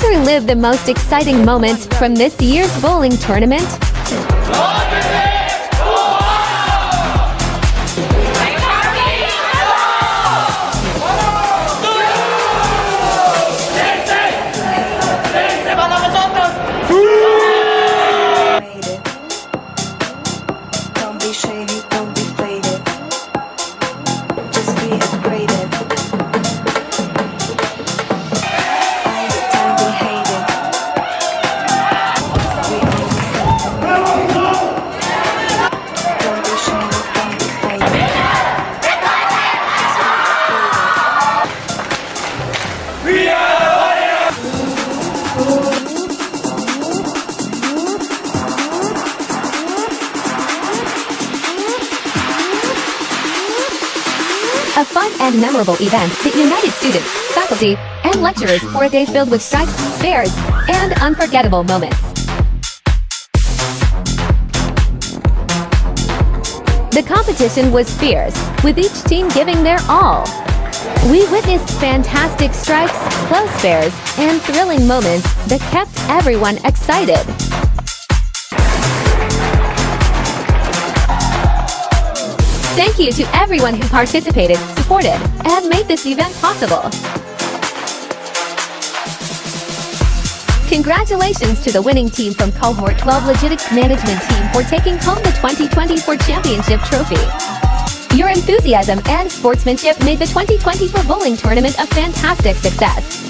Let's relive the most exciting moments from this year's bowling tournament. A fun and memorable event that united students, faculty, and lecturers for a day filled with strikes, fairs, and unforgettable moments. The competition was fierce, with each team giving their all. We witnessed fantastic strikes, close fairs, and thrilling moments that kept everyone excited. Thank you to everyone who participated, supported, and made this event possible. Congratulations to the winning team from Cohort 12 Logistics Management Team for taking home the 2024 Championship Trophy. Your enthusiasm and sportsmanship made the 2024 bowling tournament a fantastic success.